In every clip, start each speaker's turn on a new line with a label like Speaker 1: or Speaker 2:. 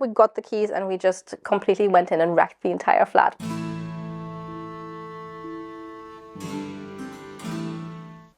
Speaker 1: we got the keys and we just completely went in and wrecked the entire flat.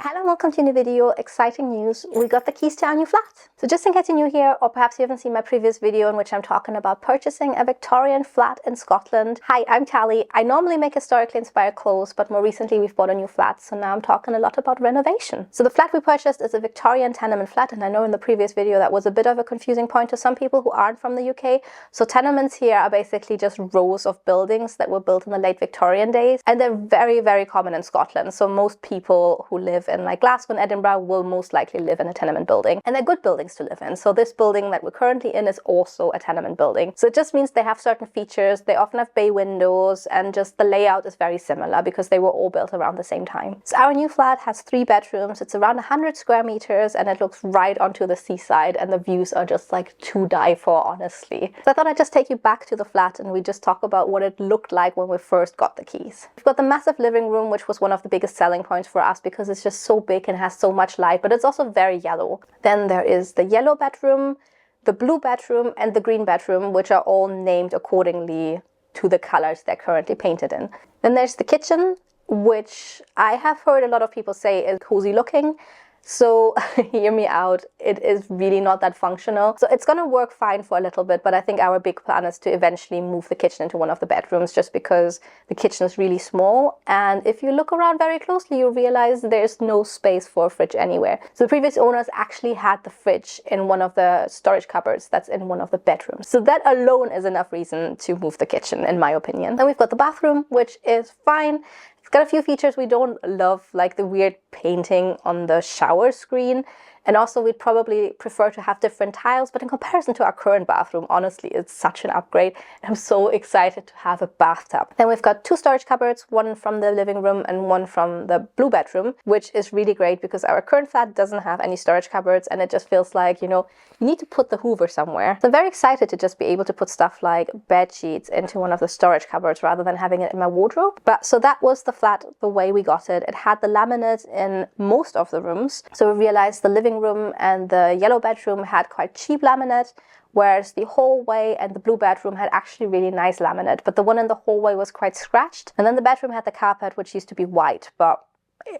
Speaker 1: Hello and welcome to a new video. Exciting news, we got the keys to our new flat. So just in case you're new here, or perhaps you haven't seen my previous video in which I'm talking about purchasing a Victorian flat in Scotland. Hi, I'm Tally. I normally make historically inspired clothes, but more recently we've bought a new flat, so now I'm talking a lot about renovation. So the flat we purchased is a Victorian tenement flat, and I know in the previous video that was a bit of a confusing point to some people who aren't from the UK. So tenements here are basically just rows of buildings that were built in the late Victorian days, and they're very, very common in Scotland. So most people who live in like Glasgow and Edinburgh will most likely live in a tenement building, and they're good buildings to live in. So this building that we're currently in is also a tenement building. So it just means they have certain features. They often have bay windows, and just the layout is very similar because they were all built around the same time. So our new flat has 3 bedrooms. It's around 100 square meters, and it looks right onto the seaside, and the views are just like to die for, honestly. So I thought I'd just take you back to the flat and we just talk about what it looked like when we first got the keys. We've got the massive living room, which was one of the biggest selling points for us because it's just so big and has so much light, but it's also very yellow. Then there is the yellow bedroom, the blue bedroom, and the green bedroom, which are all named accordingly to the colors they're currently painted in. Then there's the kitchen, which I have heard a lot of people say is cozy looking. So hear me out, it is really not that functional. So it's gonna work fine for a little bit, but I think our big plan is to eventually move the kitchen into one of the bedrooms, just because the kitchen is really small. And if you look around very closely, you realize there's no space for a fridge anywhere. So the previous owners actually had the fridge in one of the storage cupboards that's in one of the bedrooms. So that alone is enough reason to move the kitchen, in my opinion. Then we've got the bathroom, which is fine. It's got a few features we don't love, like the weird painting on the shower screen. And also we'd probably prefer to have different tiles, but in comparison to our current bathroom, honestly, it's such an upgrade. I'm so excited to have a bathtub. Then we've got 2 storage cupboards, one from the living room and one from the blue bedroom, which is really great because our current flat doesn't have any storage cupboards, and it just feels like, you know, you need to put the Hoover somewhere. So I'm very excited to just be able to put stuff like bed sheets into one of the storage cupboards rather than having it in my wardrobe. But so that was the flat the way we got it. It had the laminate in most of the rooms. So we realized the living room and the yellow bedroom had quite cheap laminate, whereas the hallway and the blue bedroom had actually really nice laminate, but the one in the hallway was quite scratched. And then the bedroom had the carpet, which used to be white, but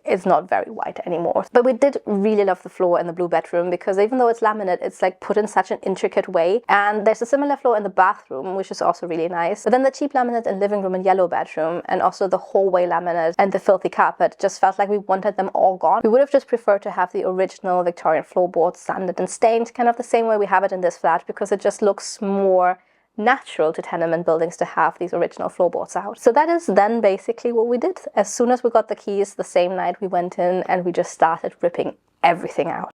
Speaker 1: it's not very white anymore. But we did really love the floor in the blue bedroom because even though it's laminate, it's like put in such an intricate way. And there's a similar floor in the bathroom, which is also really nice. But then the cheap laminate in living room and yellow bedroom, and also the hallway laminate and the filthy carpet, just felt like we wanted them all gone. We would have just preferred to have the original Victorian floorboards sanded and stained, kind of the same way we have it in this flat, because it just looks more natural to tenement buildings to have these original floorboards out. So that is then basically what we did. As soon as we got the keys, the same night we went in and we just started ripping everything out.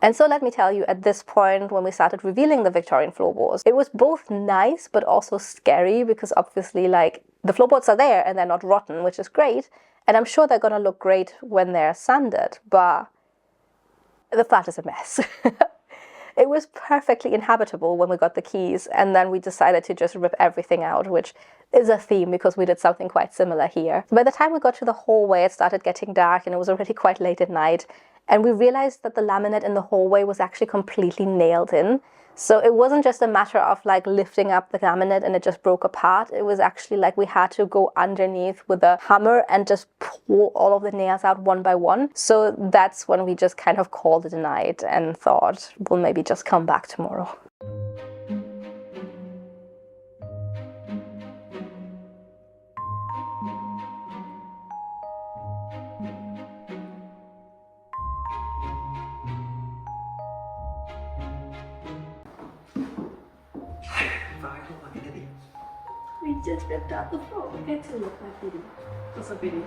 Speaker 1: And so let me tell you, at this point, when we started revealing the Victorian floorboards, it was both nice but also scary, because obviously like the floorboards are there and they're not rotten, which is great. And I'm sure they're going to look great when they're sanded, but the flat is a mess. It was perfectly inhabitable when we got the keys, and then we decided to just rip everything out, which is a theme because we did something quite similar here. By the time we got to the hallway, it started getting dark and it was already quite late at night, and we realized that the laminate in the hallway was actually completely nailed in. So it wasn't just a matter of like lifting up the laminate and it just broke apart. It was actually like we had to go underneath with a hammer and just pull all of the nails out one by one. So that's when we just kind of called it a night and thought, we'll maybe just come back tomorrow. We just ripped out the floor. We get to look like video. It's a video.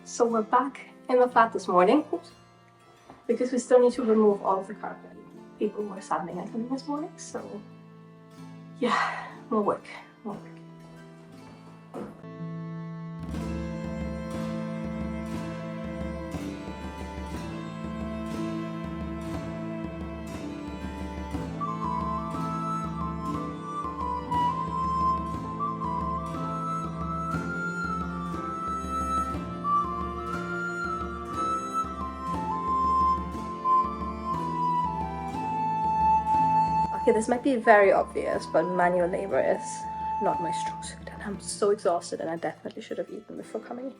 Speaker 1: So we're back in the flat this morning, because we still need to remove all of the carpet. People were sanding and cleaning this morning, so yeah, more work. Okay, this might be very obvious, but manual labor is not my strong suit, and I'm so exhausted, and I definitely should have eaten before coming.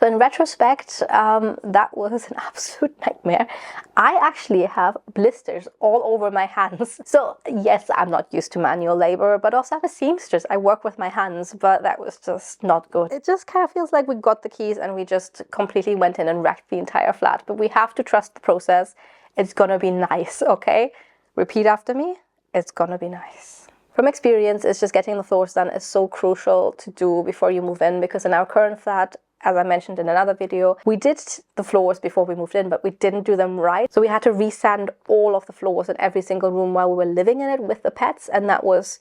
Speaker 1: So in retrospect, that was an absolute nightmare. I actually have blisters all over my hands. So yes, I'm not used to manual labor, but also I'm a seamstress. I work with my hands, but that was just not good. It just kind of feels like we got the keys and we just completely went in and wrecked the entire flat. But we have to trust the process. It's gonna be nice, okay? Repeat after me. It's gonna be nice. From experience, it's just getting the floors done is so crucial to do before you move in, because in our current flat, as I mentioned in another video, we did the floors before we moved in, but we didn't do them right. So we had to resand all of the floors in every single room while we were living in it with the pets, and that was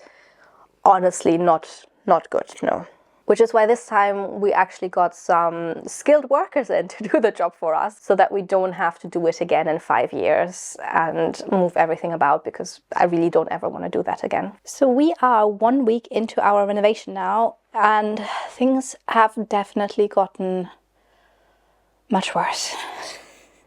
Speaker 1: honestly not good, no. Which is why this time we actually got some skilled workers in to do the job for us, so that we don't have to do it again in 5 years and move everything about, because I really don't ever want to do that again. So we are 1 week into our renovation now, and things have definitely gotten much worse.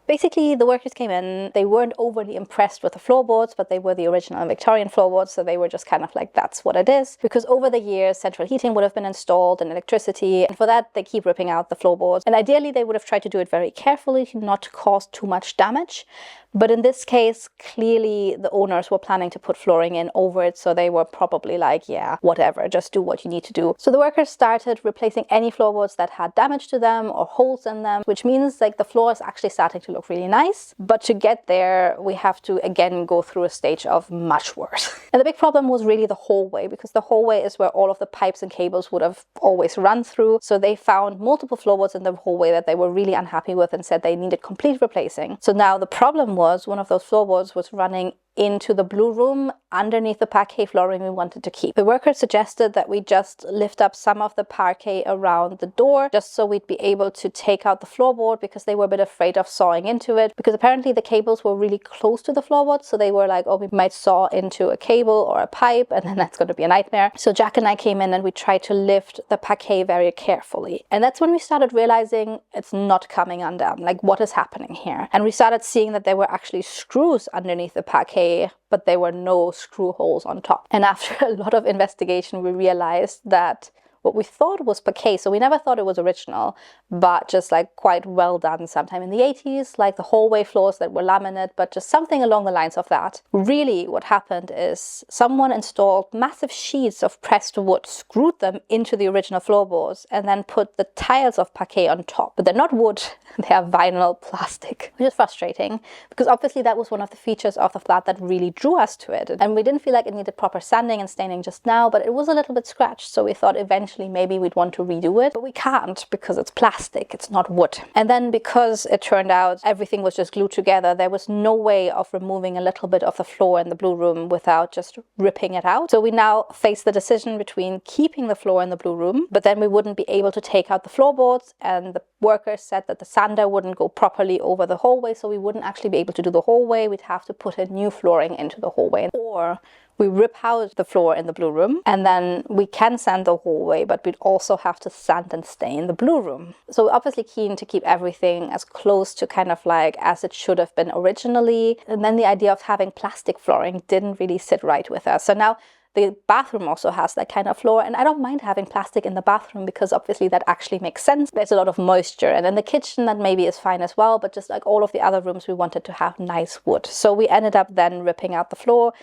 Speaker 1: Basically, the workers came in, they weren't overly impressed with the floorboards, but they were the original Victorian floorboards, so they were just kind of like, that's what it is. Because over the years, central heating would have been installed and electricity, and for that, they keep ripping out the floorboards. And ideally, they would have tried to do it very carefully, not to cause too much damage. But in this case, clearly the owners were planning to put flooring in over it, so they were probably like, yeah, whatever, just do what you need to do. So the workers started replacing any floorboards that had damage to them or holes in them, which means like the floor is actually starting to look really nice. But to get there, we have to again go through a stage of much worse. And the big problem was really the hallway, because the hallway is where all of the pipes and cables would have always run through. So they found multiple floorboards in the hallway that they were really unhappy with and said they needed complete replacing. So now the problem was one of those floorboards was running into the blue room underneath the parquet flooring we wanted to keep. The workers suggested that we just lift up some of the parquet around the door just so we'd be able to take out the floorboard, because they were a bit afraid of sawing into it, because apparently the cables were really close to the floorboard, so they were like, oh, we might saw into a cable or a pipe and then that's going to be a nightmare. So Jack and I came in and we tried to lift the parquet very carefully, and that's when we started realizing it's not coming undone. Like, what is happening here? And we started seeing that there were actually screws underneath the parquet parquet, but there were no screw holes on top. And after a lot of investigation, we realized that what we thought was parquet, so we never thought it was original, but just like quite well done sometime in the 80s, like the hallway floors that were laminate, but just something along the lines of that. Really what happened is someone installed massive sheets of pressed wood, screwed them into the original floorboards, and then put the tiles of parquet on top. But they're not wood, they are vinyl plastic, which is frustrating because obviously that was one of the features of the flat that really drew us to it. And we didn't feel like it needed proper sanding and staining just now, but it was a little bit scratched, so we thought eventually maybe we'd want to redo it, but we can't because it's plastic, it's not wood. And then because it turned out everything was just glued together, there was no way of removing a little bit of the floor in the blue room without just ripping it out. So we now face the decision between keeping the floor in the blue room, but then we wouldn't be able to take out the floorboards, and the workers said that the sander wouldn't go properly over the hallway, so we wouldn't actually be able to do the hallway. We'd have to put in new flooring into the hallway, or we rip out the floor in the blue room and then we can sand the hallway, but we'd also have to sand and stain the blue room. So we're obviously keen to keep everything as close to kind of like as it should have been originally. And then the idea of having plastic flooring didn't really sit right with us. So now the bathroom also has that kind of floor, and I don't mind having plastic in the bathroom because obviously that actually makes sense. There's a lot of moisture, and in the kitchen that maybe is fine as well, but just like all of the other rooms we wanted to have nice wood. So we ended up then ripping out the floor,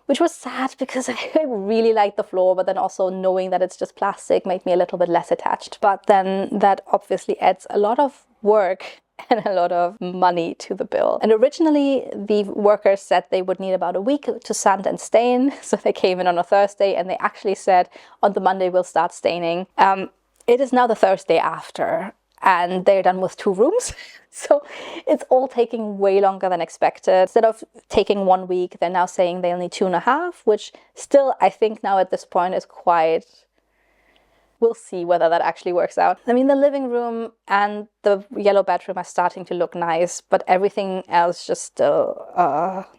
Speaker 1: which was sad because I really liked the floor, but then also knowing that it's just plastic made me a little bit less attached. But then that obviously adds a lot of work and a lot of money to the bill. And originally the workers said they would need about a week to sand and stain. So they came in on a Thursday and they actually said on the Monday we'll start staining. It is now the Thursday after, and they're done with 2 rooms. So it's all taking way longer than expected. Instead of taking 1 week, they're now saying they'll need 2.5, which still I think now at this point is quite... We'll see whether that actually works out. I mean, the living room and the yellow bedroom are starting to look nice, but everything else just still...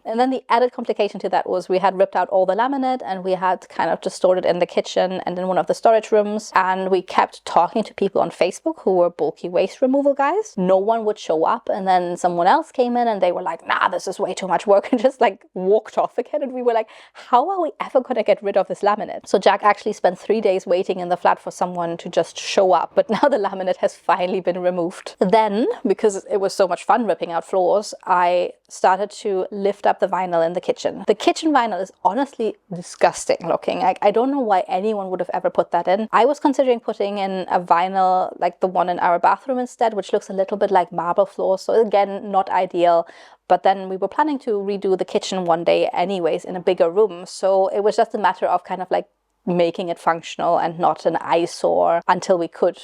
Speaker 1: And then the added complication to that was we had ripped out all the laminate and we had kind of just stored it in the kitchen and in one of the storage rooms. And we kept talking to people on Facebook who were bulky waste removal guys. No one would show up, and then someone else came in and they were like, nah, this is way too much work, and just like walked off again. And we were like, how are we ever going to get rid of this laminate? So Jack actually spent 3 days waiting in the flat for someone to just show up, but now the laminate has finally been removed. Then, because it was so much fun ripping out floors, I started to lift up the vinyl in the kitchen. The kitchen vinyl is honestly disgusting looking. I don't know why anyone would have ever put that in. I was considering putting in a vinyl like the one in our bathroom instead, which looks a little bit like marble floors, so again, not ideal. But then we were planning to redo the kitchen one day anyways in a bigger room, so it was just a matter of kind of like making it functional and not an eyesore until we could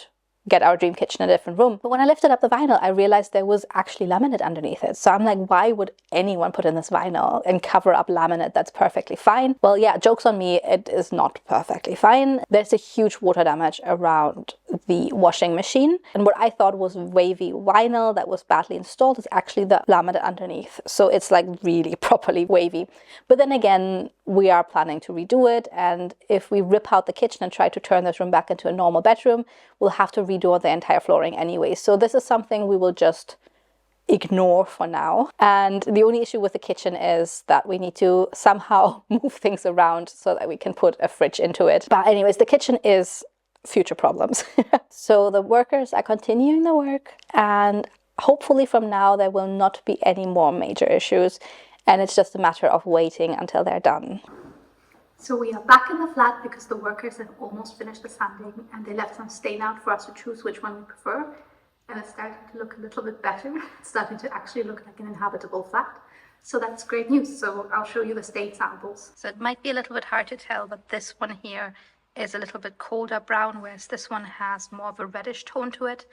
Speaker 1: get our dream kitchen in a different room. But when I lifted up the vinyl, I realized there was actually laminate underneath it. So I'm like, why would anyone put in this vinyl and cover up laminate that's perfectly fine? Well, yeah, joke's on me, it is not perfectly fine. There's a huge water damage around the washing machine. And what I thought was wavy vinyl that was badly installed is actually the laminate underneath. So it's like really properly wavy. But then again, we are planning to redo it. And if we rip out the kitchen and try to turn this room back into a normal bedroom, we'll have to redo the entire flooring anyway. So this is something we will just ignore for now. And the only issue with the kitchen is that we need to somehow move things around so that we can put a fridge into it. But anyways, the kitchen is future problems. So the workers are continuing the work, and hopefully from now there will not be any more major issues, and it's just a matter of waiting until they're done.
Speaker 2: So we are back in the flat because the workers have almost finished the sanding, and they left some stain out for us to choose which one we prefer. And it's starting to look a little bit better. It's starting to actually look like an inhabitable flat. So that's great news. So I'll show you the stain samples. So it might be a little bit hard to tell, but this one here is a little bit colder brown, whereas this one has more of a reddish tone to it.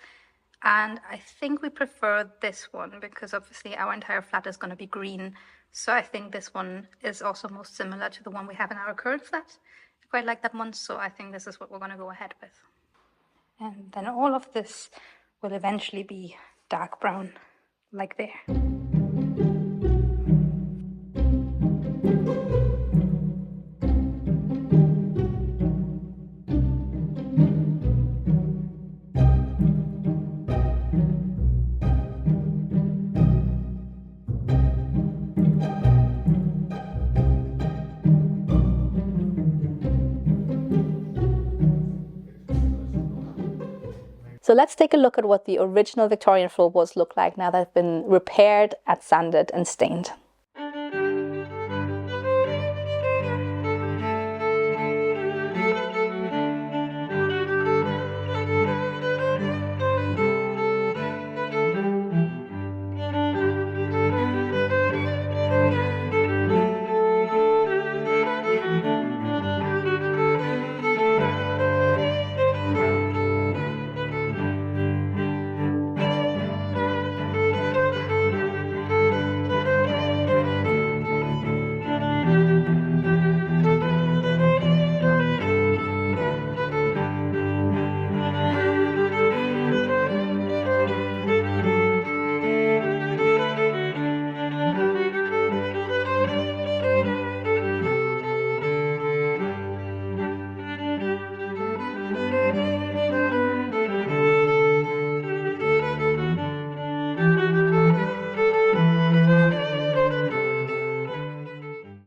Speaker 2: And I think we prefer this one because obviously our entire flat is going to be green. So I think this one is also most similar to the one we have in our current flat. I quite like that one, so I think this is what we're going to go ahead with. And then all of this will eventually be dark brown, like there.
Speaker 1: So let's take a look at what the original Victorian floorboards look like now that they've been repaired and sanded and stained.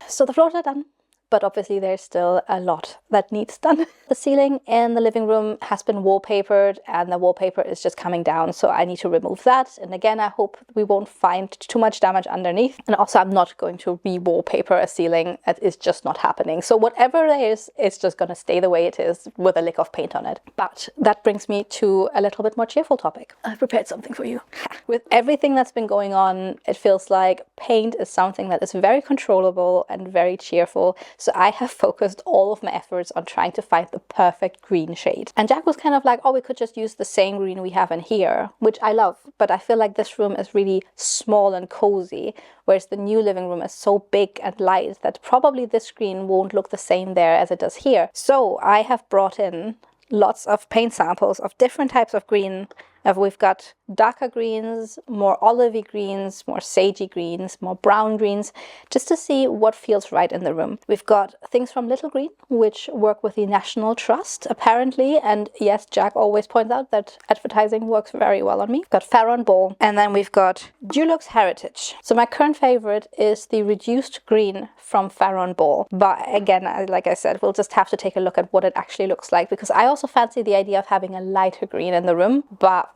Speaker 1: So the floors are done, but obviously there's still a lot that needs done. The ceiling in the living room has been wallpapered and the wallpaper is just coming down, so I need to remove that. And again, I hope we won't find too much damage underneath. And also I'm not going to re-wallpaper a ceiling. That is just not happening. So whatever it is, it's just going to stay the way it is with a lick of paint on it. But that brings me to a little bit more cheerful topic. I've prepared something for you. With everything that's been going on, it feels like paint is something that is very controllable and very cheerful. So I have focused all of my efforts on trying to find the perfect green shade. And Jack was kind of like, oh, we could just use the same green we have in here, which I love. But I feel like this room is really small and cozy, whereas the new living room is so big and light that probably this green won't look the same there as it does here. So I have brought in lots of paint samples of different types of green. We've got darker greens, more olivey greens, more sagey greens, more brown greens, just to see what feels right in the room. We've got things from Little Green, which work with the National Trust, apparently. And yes, Jack always points out that advertising works very well on me. We've got Farron Ball, and then we've got Dulux Heritage. So my current favorite is the reduced green from Farron Ball. But again, like I said, we'll just have to take a look at what it actually looks like, because I also fancy the idea of having a lighter green in the room, but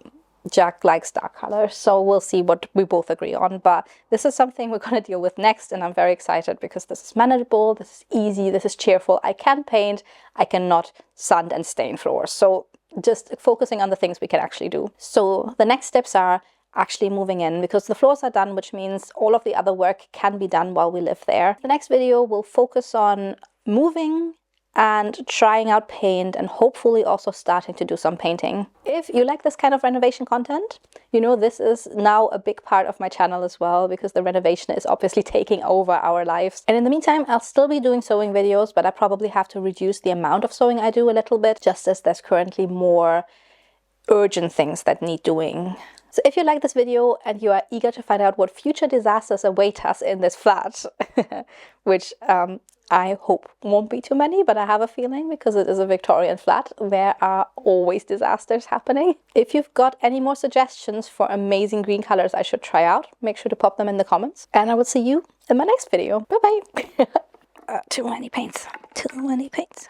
Speaker 1: Jack likes dark colors, so we'll see what we both agree on. But this is something we're going to deal with next, and I'm very excited because this is manageable, this is easy, this is cheerful. I can paint, I cannot sand and stain floors. So just focusing on the things we can actually do. So the next steps are actually moving in, because the floors are done, which means all of the other work can be done while we live there. The next video will focus on moving and trying out paint, and hopefully also starting to do some painting. If you like this kind of renovation content, you know this is now a big part of my channel as well, because the renovation is obviously taking over our lives. And in the meantime, I'll still be doing sewing videos, but I probably have to reduce the amount of sewing I do a little bit, just as there's currently more urgent things that need doing. So if you like this video and you are eager to find out what future disasters await us in this flat, which I hope won't be too many, but I have a feeling because it is a Victorian flat, there are always disasters happening. If you've got any more suggestions for amazing green colors I should try out, make sure to pop them in the comments. And I will see you in my next video. Bye bye. Too many paints. Too many paints.